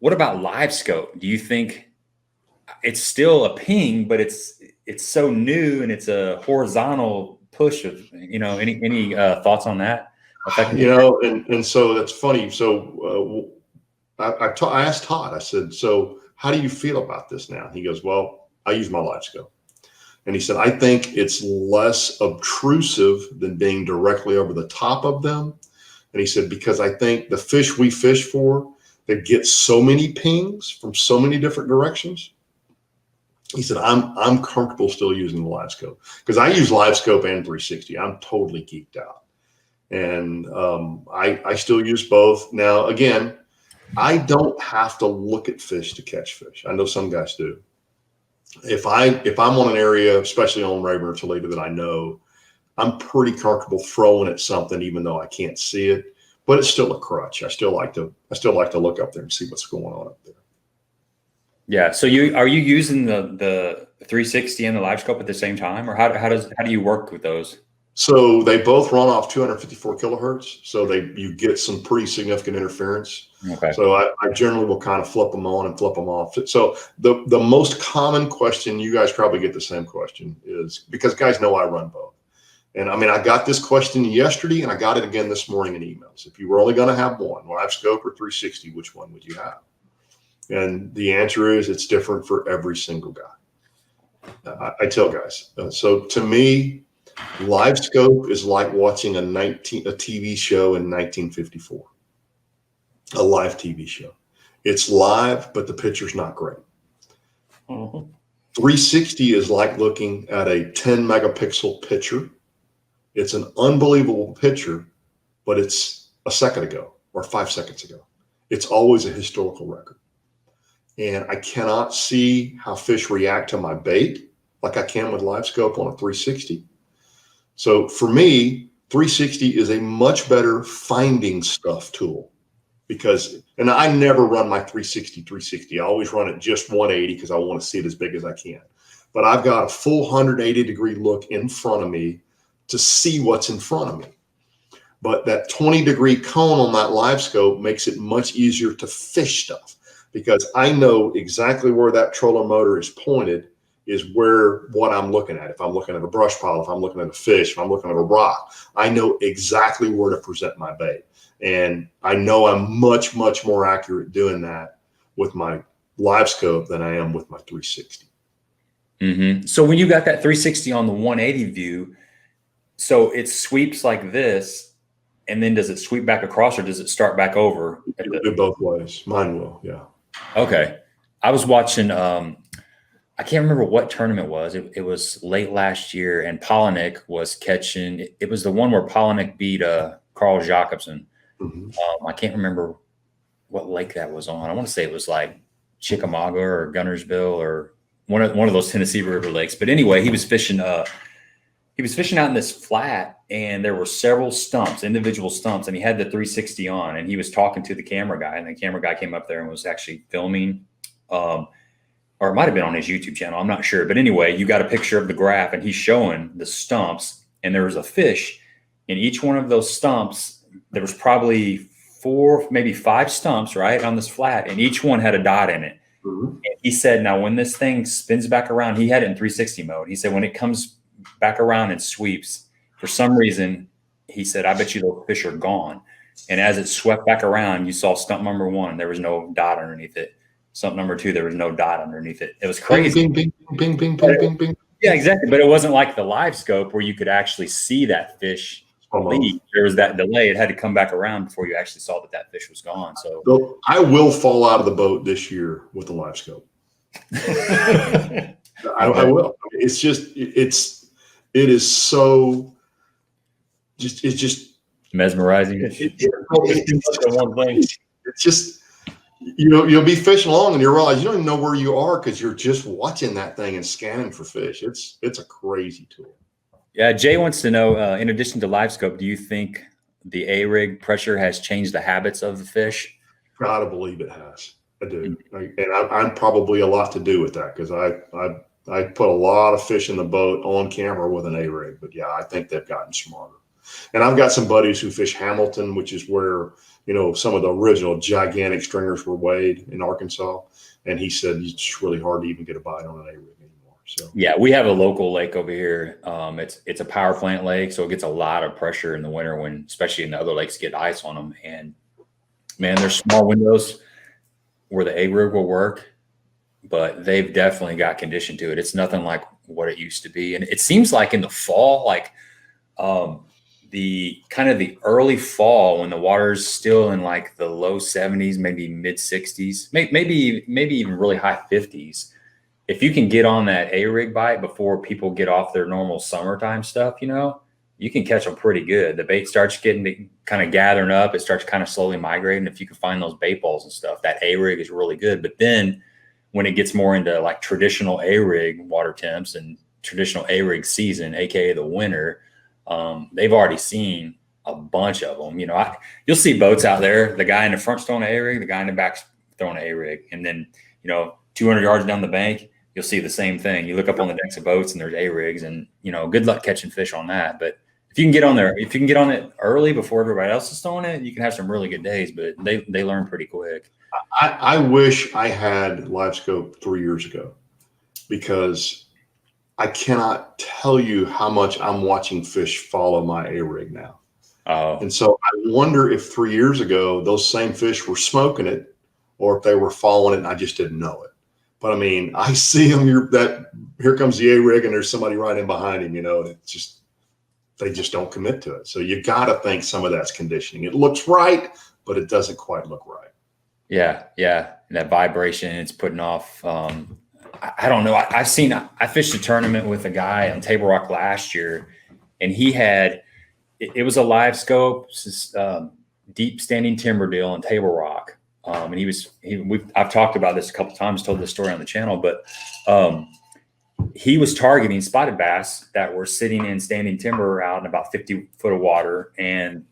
What about LiveScope? Do you think it's still a ping, but it's so new and it's a horizontal push of, any thoughts on that? And so that's funny. So I asked Todd, I said, so how do you feel about this now? He goes, well, I use my LiveScope. And he said, I think it's less obtrusive than being directly over the top of them. And he said, because I think the fish we fish for, that get so many pings from so many different directions. He said, I'm comfortable still using the LiveScope because I use LiveScope and 360. I'm totally geeked out. And I still use both. Now, again, I don't have to look at fish to catch fish. I know some guys do. If I'm on an area, especially on Raven or Toledo that I know, I'm pretty comfortable throwing at something even though I can't see it. But it's still a crutch. I still like to look up there and see what's going on up there. Yeah. So are you using the 360 and the LiveScope at the same time, or how do you work with those? So they both run off 254 kilohertz. So you get some pretty significant interference. Okay. So I generally will kind of flip them on and flip them off. So the most common question, you guys probably get the same question, is because guys know I run both. And I mean, I got this question yesterday and I got it again this morning in emails. If you were only going to have one, LiveScope or 360, which one would you have? And the answer is it's different for every single guy. I tell guys. So to me, LiveScope is like watching a TV show in 1954, a live TV show. It's live, but the picture's not great. 360 is like looking at a 10 megapixel picture. It's an unbelievable picture, but it's a second ago or 5 seconds ago. It's always a historical record. And I cannot see how fish react to my bait like I can with LiveScope on a 360. So for me, 360 is a much better finding stuff tool because, and I never run my 360. I always run it just 180 because I want to see it as big as I can. But I've got a full 180-degree look in front of me to see what's in front of me. But that 20-degree cone on that LiveScope makes it much easier to fish stuff because I know exactly where that trolling motor is pointed is what I'm looking at. If I'm looking at a brush pile, if I'm looking at a fish, if I'm looking at a rock, I know exactly where to present my bait. And I know I'm much, much more accurate doing that with my LiveScope than I am with my 360. Mm-hmm. So when you got that 360 on the 180 view, so it sweeps like this, and then does it sweep back across or does it start back over? It'll do both ways. Mine will, yeah. Okay. I was watching, I can't remember what tournament it was. It was late last year, and Polinick was catching. It was the one where Polinick beat Carl Jacobson. Mm-hmm. I can't remember what lake that was on. I want to say it was like Chickamauga or Gunnersville or one of those Tennessee River lakes. But anyway, he was fishing out in this flat, and there were several stumps, individual stumps, and he had the 360 on, and he was talking to the camera guy, and the camera guy came up there and was actually filming. Or it might have been on his YouTube channel. I'm not sure. But anyway, you got a picture of the graph and he's showing the stumps, and there was a fish in each one of those stumps. There was probably 4, maybe 5 stumps, right, on this flat, and each one had a dot in it. Mm-hmm. And he said, now when this thing spins back around, he had it in 360 mode. He said, when it comes back around and sweeps, for some reason, he said, I bet you those fish are gone. And as it swept back around, you saw stump number 1. There was no dot underneath it. Stump number 2, there was no dot underneath it. It was crazy. Bing, bing, bing, bing, bing, bing. Yeah, exactly. But it wasn't like the LiveScope where you could actually see that fish leave. There was that delay. It had to come back around before you actually saw that fish was gone. So I will fall out of the boat this year with the LiveScope. I will. It's just it's just mesmerizing. It's just. You'll be fishing along and you realize you don't even know where you are because you're just watching that thing and scanning for fish. It's a crazy tool. Yeah, Jay wants to know, in addition to LiveScope, do you think the A-rig pressure has changed the habits of the fish? Gotta believe it has. I do. And I'm probably a lot to do with that because I put a lot of fish in the boat on camera with an A-rig. But yeah, I think they've gotten smarter. And I've got some buddies who fish Hamilton, which is where you know, some of the original gigantic stringers were weighed in Arkansas. And he said it's just really hard to even get a bite on an A-rig anymore. So yeah, we have a local lake over here. It's a power plant lake, so it gets a lot of pressure in the winter when, especially in the other lakes, get ice on them. And man, there's small windows where the A-rig will work, but they've definitely got condition to it. It's nothing like what it used to be. And it seems like in the fall, like the kind of the early fall when the water's still in like the low 70s, maybe mid 60s, maybe even really high 50s. If you can get on that A-rig bite before people get off their normal summertime stuff, you know, you can catch them pretty good. The bait starts getting kind of gathering up. It starts kind of slowly migrating. If you can find those bait balls and stuff, that A-rig is really good. But then when it gets more into like traditional A-rig water temps and traditional A-rig season, AKA the winter, they've already seen a bunch of them. You know, you'll see boats out there, the guy in the front's throwing an A-rig, the guy in the back's throwing an A-rig. And then, you know, 200 yards down the bank, you'll see the same thing. You look up on the decks of boats and there's A-rigs, and, you know, good luck catching fish on that. But if you can get on there, if you can get on it early before everybody else is throwing it, you can have some really good days, but they learn pretty quick. I wish I had LiveScope 3 years ago, because I cannot tell you how much I'm watching fish follow my A-rig now. Oh. And so I wonder if 3 years ago, those same fish were smoking it, or if they were following it and I just didn't know it. But I mean, I see them here comes the A-rig and there's somebody right in behind him, you know, and it's just, they just don't commit to it. So you got to think some of that's conditioning. It looks right, but it doesn't quite look right. Yeah. Yeah. And that vibration it's putting off. I don't know. I fished a tournament with a guy on Table Rock last year, and he had, it was a LiveScope, deep standing timber deal on Table Rock. And I've talked about this a couple of times, told this story on the channel, but he was targeting spotted bass that were sitting in standing timber out in about 50 foot of water, and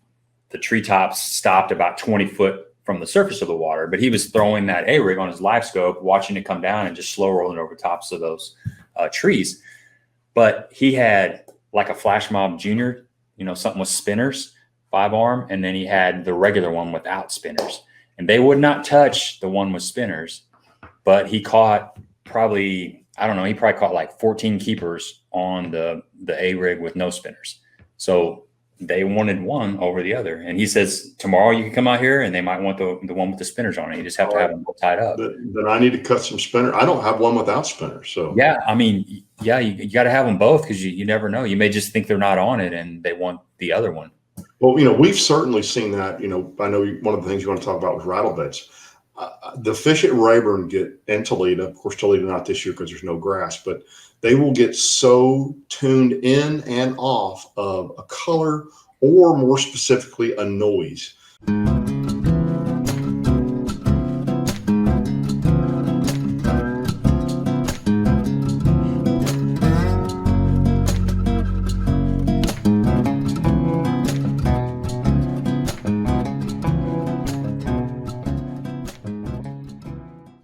the treetops stopped about 20 foot from the surface of the water. But he was throwing that A-rig on his LiveScope, watching it come down and just slow rolling over tops of those trees. But he had like a Flash Mob Junior, you know, something with spinners, 5-arm, and then he had the regular one without spinners. And they would not touch the one with spinners, but he caught probably, I don't know, he probably caught like 14 keepers on the A-rig with no spinners. So they wanted one over the other. And he says, tomorrow you can come out here and they might want the one with the spinners on it. You just have to have them tied up. Then I need to cut some spinner. I don't have one without spinners. So yeah, I mean, yeah, you got to have them both, because you never know. You may just think they're not on it and they want the other one. Well, you know, we've certainly seen that. You know, I know one of the things you want to talk about was rattle beds. The fish at Rayburn and Toledo, of course, Toledo not this year because there's no grass, but they will get so tuned in and off of a color, or more specifically, a noise.